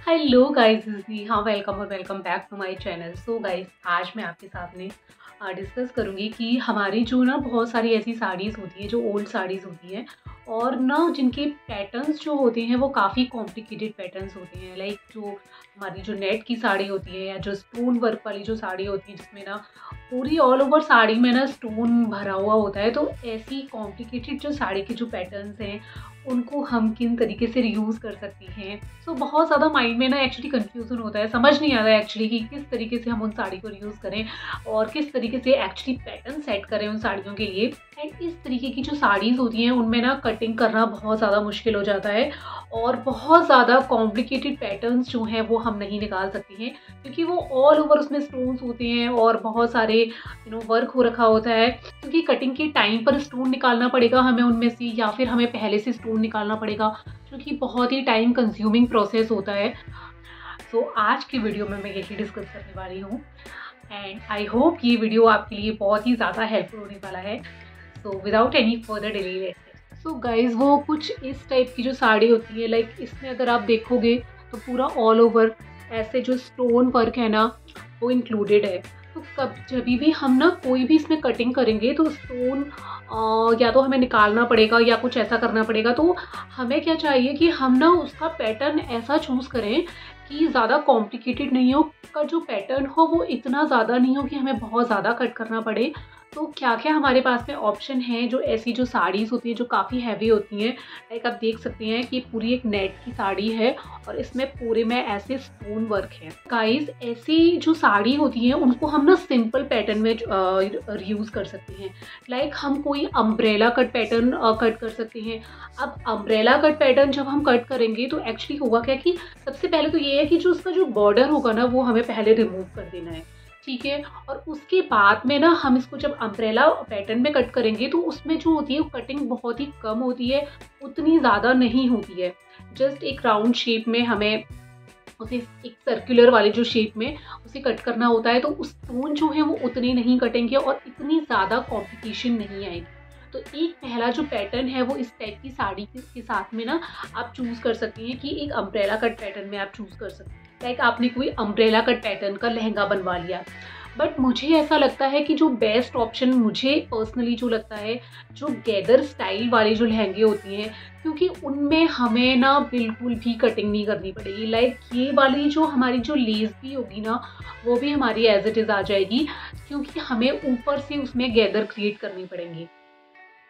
Hello guys, हाँ welcome और welcome back to my channel. So guys, आज मैं आपके साथ में डिस्कस करूँगी कि हमारी जो ना बहुत सारी ऐसी साड़ीज़ होती हैं जो ओल्ड साड़ीज़ होती हैं और ना जिनके पैटर्न्स जो होते हैं वो काफ़ी कॉम्प्लिकेटेड पैटर्न्स होते हैं। लाइक जो हमारी जो नेट की साड़ी होती है या जो स्टोन वर्क वाली जो साड़ी होती है जिसमें ना पूरी ऑल ओवर साड़ी में ना स्टोन भरा हुआ होता है, तो ऐसी कॉम्प्लिकेटेड जो साड़ी के जो पैटर्न्स हैं उनको हम किन तरीके से रीयूज़ कर सकती हैं। सो बहुत ज़्यादा माइंड में ना एक्चुअली कन्फ्यूज़न होता है, समझ नहीं आता है एक्चुअली कि किस तरीके से हम उन साड़ी को रीयूज़ करें और किस तरीके से एक्चुअली पैटर्न सेट करें उन साड़ियों के लिए। एंड इस तरीके की जो साड़ीज़ होती हैं उनमें ना कटिंग करना बहुत ज़्यादा मुश्किल हो जाता है और बहुत ज़्यादा कॉम्प्लिकेटेड पैटर्न्स जो हैं वो हम नहीं निकाल सकती हैं, क्योंकि वो ऑल ओवर उसमें स्टोन्स होते हैं और बहुत सारे वर्क हो रखा होता है। क्योंकि कटिंग के टाइम पर स्टोन निकालना पड़ेगा हमें उनमें से, या फिर हमें पहले से स्टोन निकालना पड़ेगा, जो कि बहुत ही टाइम कंज्यूमिंग प्रोसेस होता है। सो आज की वीडियो में मैं यही डिस्कस करने वाली हूँ एंड आई होप ये वीडियो आपके लिए बहुत ही ज़्यादा हेल्पफुल होने वाला है। So without any further delay, so guys वो कुछ इस टाइप की जो साड़ी होती है, लाइक इसमें अगर आप देखोगे तो पूरा ऑल ओवर ऐसे जो स्टोन वर्क है ना वो इंक्लूडेड है। तो कब जब भी हम ना कोई भी इसमें कटिंग करेंगे तो स्टोन या तो हमें निकालना पड़ेगा या कुछ ऐसा करना पड़ेगा। तो हमें क्या चाहिए कि हम ना उसका पैटर्न ऐसा चूज़ करें कि ज़्यादा कॉम्प्लिकेटेड नहीं हो, का जो पैटर्न हो वो इतना ज़्यादा नहीं हो कि हमें बहुत ज़्यादा कट करना पड़े। तो क्या क्या हमारे पास में ऑप्शन है, जो ऐसी जो साड़ीज़ होती हैं जो काफ़ी हैवी होती हैं, लाइक आप देख सकते हैं कि पूरी एक नेट की साड़ी है और इसमें पूरे में ऐसे स्टोन वर्क है। गाइस, ऐसी जो साड़ी होती है उनको हम ना सिंपल पैटर्न में यूज़ कर सकते हैं। लाइक हम कोई अम्ब्रेला कट पैटर्न कट कर सकते हैं। अब अम्ब्रेला कट पैटर्न जब हम कट करेंगे तो एक्चुअली होगा क्या कि सबसे पहले तो ये है कि जो उसका जो बॉर्डर होगा ना वो हमें पहले रिमूव कर देना है, ठीक है। और उसके बाद में ना हम इसको जब अम्ब्रेला पैटर्न में कट करेंगे तो उसमें जो होती है वो कटिंग बहुत ही कम होती है, उतनी ज़्यादा नहीं होती है। जस्ट एक राउंड शेप में हमें उसे एक सर्कुलर वाले जो शेप में उसे कट करना होता है, तो उस स्टोन जो है वो उतने नहीं कटेंगे और इतनी ज़्यादा कॉम्प्लिकेशन नहीं आएगी। तो एक पहला जो पैटर्न है वो इस टाइप की साड़ी के साथ में ना आप चूज़ कर सकती हैं कि एक अम्ब्रेला कट पैटर्न में आप चूज़ कर सकते हैं। लाइक आपने कोई अम्ब्रेला कट पैटर्न का लहंगा बनवा लिया, बट मुझे ऐसा लगता है कि जो बेस्ट ऑप्शन मुझे पर्सनली जो लगता है, जो गैदर स्टाइल वाले जो लहंगे होती हैं, क्योंकि उनमें हमें ना बिल्कुल भी कटिंग नहीं करनी पड़ेगी। लाइक ये वाली जो हमारी जो लेस भी होगी ना वो भी हमारी एज इट इज़ आ जाएगी, क्योंकि हमें ऊपर से उसमें गैदर क्रिएट करनी पड़ेंगी,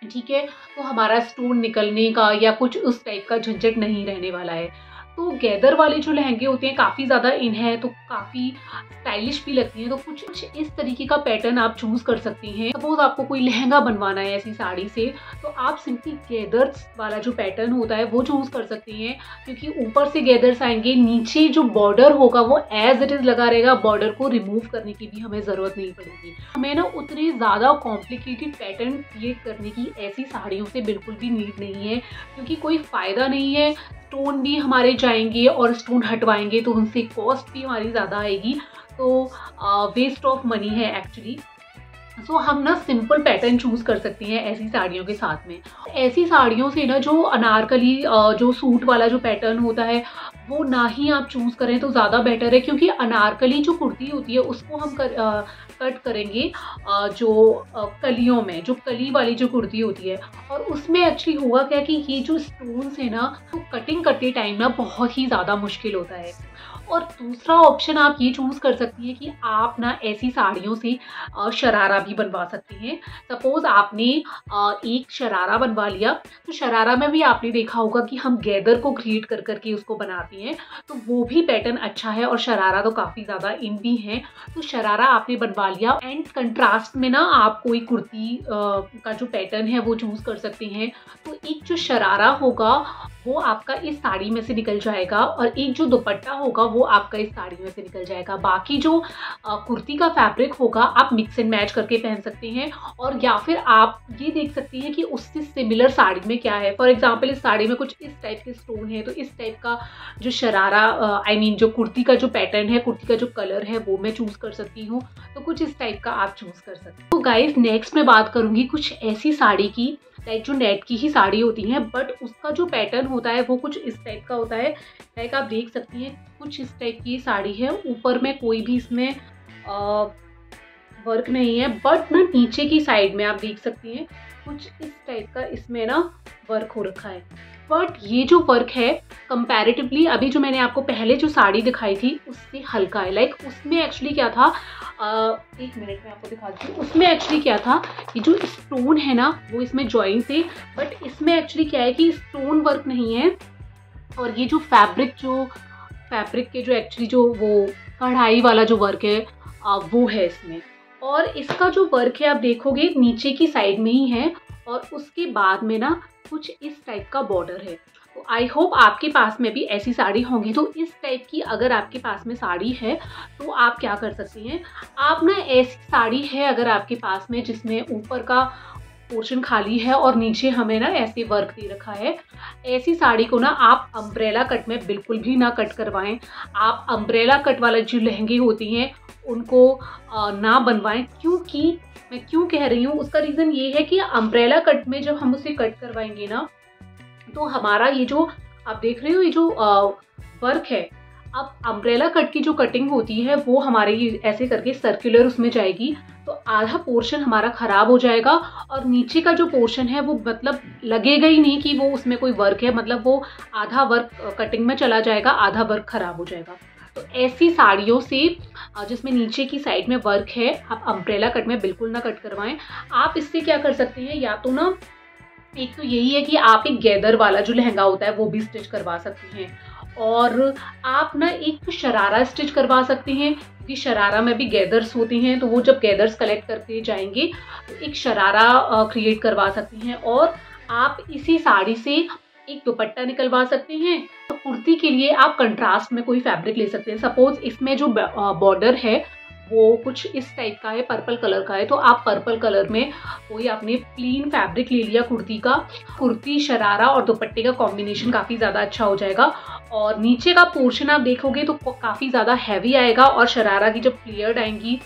ठीक है। तो हमारा स्टोन निकलने का या कुछ उस टाइप का झंझट नहीं रहने वाला है। तो गैदर वाले जो लहंगे होते हैं काफ़ी ज़्यादा इन है, तो काफ़ी स्टाइलिश भी लगती हैं। तो कुछ इस तरीके का पैटर्न आप चूज़ कर सकती हैं। सपोज आपको कोई लहंगा बनवाना है ऐसी साड़ी से, तो आप सिंपली गैदर्स वाला जो पैटर्न होता है वो चूज़ कर सकती हैं, क्योंकि ऊपर से गैदर्स आएंगे, नीचे जो बॉर्डर होगा वो एज इट इज़ लगा रहेगा, बॉर्डर को रिमूव करने की भी हमें ज़रूरत नहीं पड़ेगी। हमें ना उतने ज़्यादा कॉम्प्लिकेटेड पैटर्न क्रिएट करने की ऐसी साड़ियों से बिल्कुल भी नीड नहीं है, क्योंकि कोई फ़ायदा नहीं है। स्टोन भी हमारे जाएंगे और स्टोन हटवाएंगे तो उनसे कॉस्ट भी हमारी ज़्यादा आएगी, तो वेस्ट ऑफ मनी है एक्चुअली। सो हम ना सिंपल पैटर्न चूज़ कर सकती हैं ऐसी साड़ियों के साथ में। ऐसी साड़ियों से ना जो अनारकली जो सूट वाला जो पैटर्न होता है वो ना ही आप चूज़ करें तो ज़्यादा बेटर है, क्योंकि अनारकली जो कुर्ती होती है उसको हम कट करेंगे जो कलियों में, जो कली वाली जो कुर्ती होती है, और उसमें एक्चुअली हुआ क्या कि ये जो स्टोन्स है ना तो कटिंग करते टाइम ना बहुत ही ज़्यादा मुश्किल होता है। और दूसरा ऑप्शन आप ये चूज़ कर सकती हैं कि आप ना ऐसी साड़ियों से शरारा भी बनवा सकती हैं। सपोज़ आपने एक शरारा बनवा लिया, तो शरारा में भी आपने देखा होगा कि हम गैदर को क्रिएट कर करके उसको बनाते हैं, तो वो भी पैटर्न अच्छा है और शरारा तो काफ़ी ज़्यादा इन भी है। तो शरारा आपने बनवा लिया एंड कंट्रास्ट में ना आप कोई कुर्ती का जो पैटर्न है वो चूज़ कर सकते हैं। तो एक जो शरारा होगा वो आपका इस साड़ी में से निकल जाएगा और एक जो दुपट्टा होगा वो आपका इस साड़ी में से निकल जाएगा। बाकी जो कुर्ती का फैब्रिक होगा आप मिक्स एंड मैच करके पहन सकते हैं, और या फिर आप ये देख सकते हैं कि उससे सिमिलर साड़ी में क्या है। फॉर एग्जांपल इस साड़ी में कुछ इस टाइप के स्टोन है, तो इस टाइप का जो शरारा जो कुर्ती का जो पैटर्न है, कुर्ती का जो कलर है वो मैं चूज़ कर सकती हूँ। तो कुछ इस टाइप का आप चूज़ कर सकते हैं। तो गाइस, नेक्स्ट मैं बात करूँगी कुछ ऐसी साड़ी की, लाइक जो नेट की ही साड़ी होती हैं, बट उसका जो पैटर्न होता है वो कुछ इस टाइप का होता है। लाइक आप देख सकती हैं कुछ इस टाइप की साड़ी है, ऊपर में कोई भी इसमें वर्क नहीं है, बट ना नीचे की साइड में आप देख सकती हैं कुछ इस टाइप का इसमें ना वर्क हो रखा है। बट ये जो वर्क है कंपैरेटिवली अभी जो मैंने आपको पहले जो साड़ी दिखाई थी उससे हल्का है। लाइक उसमें एक्चुअली क्या था, एक मिनट में आपको दिखाती हूँ। उसमें एक्चुअली क्या था कि जो स्टोन है ना वो इसमें ज्वाइन थे, बट इसमें एक्चुअली क्या है कि स्टोन वर्क नहीं है। और ये जो फैब्रिक के जो एक्चुअली जो वो कढ़ाई वाला जो वर्क है वो है इसमें। और इसका जो वर्क है आप देखोगे नीचे की साइड में ही है, और उसके बाद में ना कुछ इस टाइप का बॉर्डर है। तो आई होप आपके पास में भी ऐसी साड़ी होंगी। तो इस टाइप की अगर आपके पास में साड़ी है तो आप क्या कर सकती हैं, आप ना ऐसी साड़ी है अगर आपके पास में जिसमें ऊपर का पोर्शन खाली है और नीचे हमें ना ऐसे वर्क दे रखा है, ऐसी साड़ी को ना आप अम्ब्रेला कट में बिल्कुल भी ना कट करवाएं। आप अम्ब्रेला कट वाले जो लहंगे होती हैं उनको ना बनवाएं। क्योंकि मैं क्यों कह रही हूँ उसका रीज़न ये है कि अम्ब्रेला कट में जब हम उसे कट करवाएंगे ना तो हमारा ये जो आप देख रहे हो ये जो वर्क है, अब अम्ब्रेला कट की जो कटिंग होती है वो हमारे ये ऐसे करके सर्कुलर उसमें जाएगी, तो आधा पोर्शन हमारा ख़राब हो जाएगा और नीचे का जो पोर्शन है वो मतलब लगेगा ही नहीं कि वो उसमें कोई वर्क है, मतलब वो आधा वर्क कटिंग में चला जाएगा, आधा वर्क ख़राब हो जाएगा। तो ऐसी साड़ियों से जिसमें नीचे की साइड में वर्क है आप अम्ब्रेला कट में बिल्कुल ना कट करवाएं। आप इससे क्या कर सकते हैं, या तो ना एक तो यही है कि आप एक गैदर वाला जो लहंगा होता है वो भी स्टिच करवा सकती हैं, और आप ना एक शरारा स्टिच करवा सकते हैं क्योंकि शरारा में भी गैदर्स होते हैं। तो वो जब गैदर्स कलेक्ट करके जाएंगे तो एक शरारा क्रिएट करवा सकती हैं, और आप इसी साड़ी से एक दुपट्टा निकलवा सकते हैं। तो कुर्ती के लिए आप कंट्रास्ट में कोई फैब्रिक ले सकते हैं। सपोज इसमें जो बॉर्डर है वो कुछ इस टाइप का है, पर्पल कलर का है, तो आप पर्पल कलर में कोई आपने प्लेन फैब्रिक ले लिया कुर्ती का। कुर्ती शरारा और दुपट्टे का कॉम्बिनेशन काफ़ी ज़्यादा अच्छा हो जाएगा, और नीचे का पोर्शन आप देखोगे तो काफ़ी ज़्यादा हैवी आएगा, और शरारा की जब फ्लेयर्ड आएंगी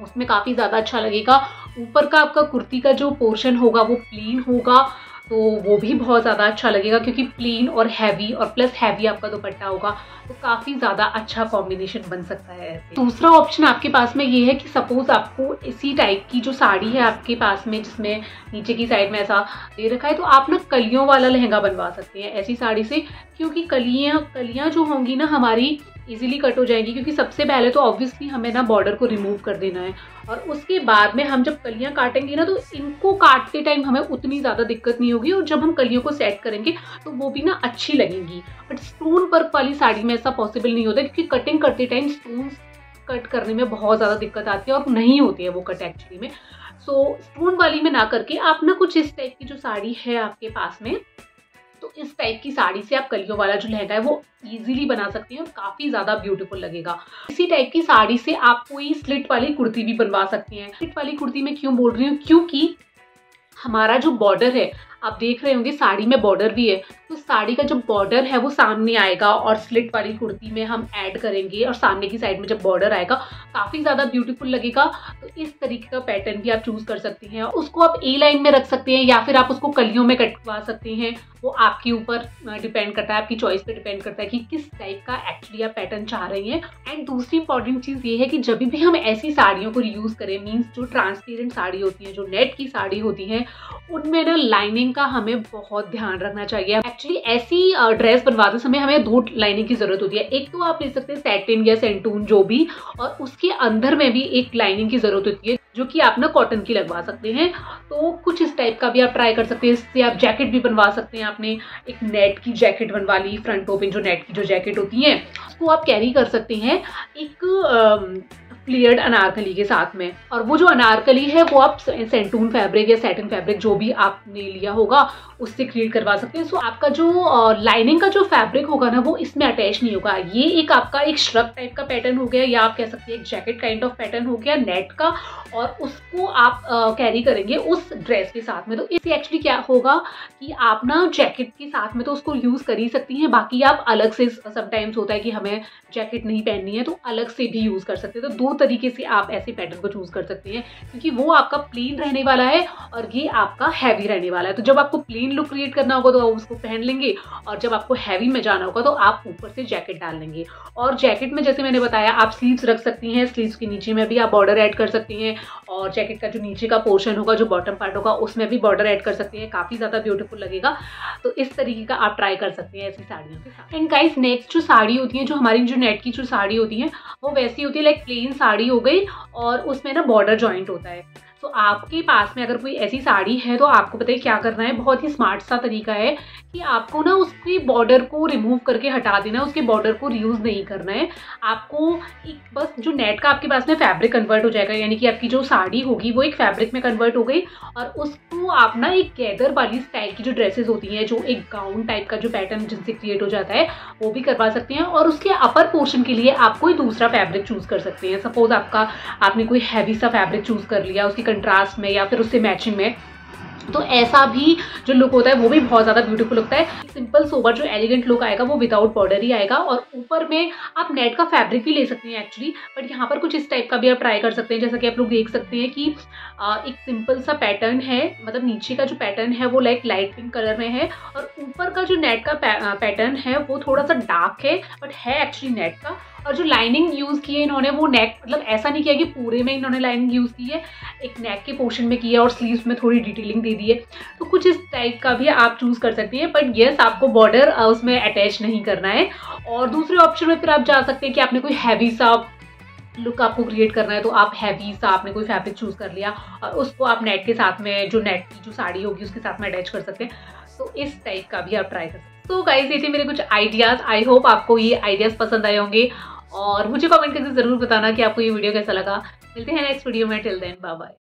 उसमें काफ़ी ज़्यादा अच्छा लगेगा। ऊपर का आपका कुर्ती का जो पोर्शन होगा वो प्लेन होगा, तो वो भी बहुत ज़्यादा अच्छा लगेगा क्योंकि प्लेन और हैवी और प्लस हैवी आपका दुपट्टा होगा, तो काफ़ी ज़्यादा अच्छा कॉम्बिनेशन बन सकता है ऐसे। दूसरा ऑप्शन आपके पास में ये है कि सपोज आपको इसी टाइप की जो साड़ी है आपके पास में जिसमें नीचे की साइड में ऐसा दे रखा है, तो आप ना कलियों वाला लहंगा बनवा सकते हैं ऐसी साड़ी से, क्योंकि कलियाँ जो होंगी ना हमारी इजीली कट हो जाएंगी। क्योंकि सबसे पहले तो ऑब्वियसली हमें ना बॉर्डर को रिमूव कर देना है, और उसके बाद में हम जब कलियां काटेंगे ना तो इनको काटते टाइम हमें उतनी ज़्यादा दिक्कत नहीं होगी, और जब हम कलियों को सेट करेंगे तो वो भी ना अच्छी लगेंगी। बट स्टोन वर्क वाली साड़ी में ऐसा पॉसिबल नहीं होता, क्योंकि कटिंग करते टाइम स्टोन कट करने में बहुत ज़्यादा दिक्कत आती है और नहीं होती है वो कट एक्चुअली में। सो स्टोन वाली में ना करके आप ना कुछ इस टाइप की जो साड़ी है आपके पास में, तो इस टाइप की साड़ी से आप कलियों वाला जो लहंगा है वो इजीली बना सकती हैं और काफ़ी ज़्यादा ब्यूटीफुल लगेगा। इसी टाइप की साड़ी से आप कोई स्लिट वाली कुर्ती भी बनवा सकती हैं। स्लिट वाली कुर्ती मैं क्यों बोल रही हूँ, क्योंकि हमारा जो बॉर्डर है आप देख रहे होंगे साड़ी में बॉर्डर भी है, तो साड़ी का जो बॉर्डर है वो सामने आएगा और स्लिट वाली कुर्ती में हम ऐड करेंगे और सामने की साइड में जब बॉर्डर आएगा काफ़ी ज़्यादा ब्यूटीफुल लगेगा। तो इस तरीके का पैटर्न भी आप चूज़ कर सकती हैं। उसको आप ए लाइन में रख सकते हैं या फिर आप उसको कलियों में कटवा सकते हैं, वो आपके ऊपर डिपेंड करता है, आपकी चॉइस पे डिपेंड करता है कि किस टाइप का एक्चुअली आप पैटर्न चाह रही हैं। एंड दूसरी इंपॉर्टेंट चीज़ ये है कि जब भी हम ऐसी साड़ियों को यूज़ करें, मीन्स जो ट्रांसपेरेंट साड़ी होती है, जो नेट की साड़ी होती है, उनमें ना लाइनिंग का हमें बहुत ध्यान रखना चाहिए। एक्चुअली ऐसी ड्रेस बनवाते समय हमें 2 लाइनिंग की जरूरत होती है। एक तो आप ले सकते हैं सैटिन या सेंटून जो भी, और उसके अंदर में भी एक लाइनिंग की जरूरत होती है जो कि आप ना कॉटन की लगवा सकते हैं। तो कुछ इस टाइप का भी आप ट्राई कर सकते हैं। इससे आप जैकेट भी बनवा सकते हैं। आपने एक नेट की जैकेट बनवा ली, फ्रंट ओपन जो नेट की जो जैकेट होती है उसको आप कैरी कर सकते हैं एक फ्लेयर्ड अनारकली के साथ में। और वो जो अनारकली है वो आप सेंटून फैब्रिक या सैटिन फैब्रिक जो भी आपने लिया होगा उससे क्रिएट करवा सकते हैं। सो आपका जो लाइनिंग का जो फैब्रिक होगा ना वो इसमें अटैच नहीं होगा। ये एक आपका एक श्रग टाइप का पैटर्न हो गया, या आप कह सकते हैं एक जैकेट काइंड ऑफ पैटर्न हो गया नेट का, और उसको आप कैरी करेंगे उस ड्रेस के साथ में। तो इससे एक्चुअली क्या होगा कि आप ना जैकेट के साथ में तो उसको यूज़ कर ही सकती हैं, बाकी आप अलग से, समटाइम्स होता है कि हमें जैकेट नहीं पहननी है तो अलग से भी यूज़ कर सकते हैं। तो 2 तरीके से आप ऐसे पैटर्न को चूज कर सकते हैं, क्योंकि वो आपका प्लेन रहने वाला है और ये आपका हैवी रहने वाला है। तो जब आपको प्लेन लुक क्रिएट करना होगा तो आप उसको पहन लेंगे, और जब आपको हैवी में जाना होगा तो आप ऊपर से जैकेट डाल लेंगे। और जैकेट में जैसे मैंने बताया आप स्लीव्स रख सकती हैं, स्लीव्स के नीचे में भी आप बॉर्डर ऐड कर सकती हैं, और जैकेट का जो नीचे का पोर्शन होगा, जो बॉटम पार्ट होगा, उसमें भी बॉर्डर ऐड कर सकती हैं, काफी ज्यादा ब्यूटीफुल लगेगा। तो इस तरीके का आप ट्राई कर सकते हैं ऐसी साड़ियों के साथ। एंड गाइस नेक्स्ट जो साड़ी होती है, जो हमारी जो नेट की जो साड़ी होती है वो वैसी होती है, लाइक प्लेन साड़ी हो गई और उसमें ना बॉर्डर जॉइंट होता है। तो आपके पास में अगर कोई ऐसी साड़ी है तो आपको बताइए क्या करना है। बहुत ही स्मार्ट सा तरीका है कि आपको ना उसकी बॉर्डर को रिमूव करके हटा देना है, उसके बॉर्डर को रीयूज नहीं करना है आपको। एक बस जो नेट का आपके पास में फैब्रिक कन्वर्ट हो जाएगा, यानी कि आपकी जो साड़ी होगी वो एक फैब्रिक में कन्वर्ट हो गई, और उसको आप ना एक गैदर वाली स्टाइल की जो ड्रेसेस होती हैं, जो एक गाउन टाइप का जो पैटर्न जिनसे क्रिएट हो जाता है, वो भी करवा सकते हैं। और उसके अपर पोर्शन के लिए आप कोई दूसरा फैब्रिक चूज कर सकते हैं। सपोज आपने कोई हैवी सा फैब्रिक चूज कर लिया उसकी कंट्रास्ट में या फिर उससे मैचिंग में, तो ऐसा भी जो लुक होता है वो भी बहुत ज़्यादा ब्यूटीफुल लगता है। सिंपल सोबर जो एलिगेंट लुक आएगा वो विदाउट बॉर्डर ही आएगा, और ऊपर में आप नेट का फैब्रिक भी ले सकते हैं एक्चुअली, बट यहाँ पर कुछ इस टाइप का भी आप ट्राई कर सकते हैं। जैसा कि आप लोग देख सकते हैं कि एक सिंपल सा पैटर्न है, मतलब नीचे का जो पैटर्न है वो लाइट पिंक कलर में है, और ऊपर का जो नेट का पैटर्न है वो थोड़ा सा डार्क है, बट है एक्चुअली नेट का। और जो लाइनिंग यूज़ की है इन्होंने वो नेक, मतलब ऐसा नहीं किया कि पूरे में इन्होंने लाइनिंग यूज़ की है, एक नेक के पोर्शन में की है और स्लीव्स में थोड़ी डिटेलिंग दे दी है। तो कुछ इस टाइप का भी आप चूज कर सकती हैं, बट येस आपको बॉर्डर उसमें अटैच नहीं करना है। और दूसरे ऑप्शन में फिर आप जा सकते हैं कि आपने कोई हैवी सा लुक आपको क्रिएट करना है, तो आप हैवी सा आपने कोई फैब्रिक चूज कर लिया और उसको आप नेट के साथ में, जो नेट की जो साड़ी होगी उसके साथ में अटैच कर सकते हैं। तो इस टाइप का भी आप ट्राई कर सकते हैं। तो गाइस ये थे मेरे कुछ आइडियाज। आई होप आपको ये आइडियाज पसंद आए होंगे, और मुझे कमेंट करके जरूर बताना कि आपको ये वीडियो कैसा लगा। मिलते हैं नेक्स्ट वीडियो में, टिल देन बाय बाय।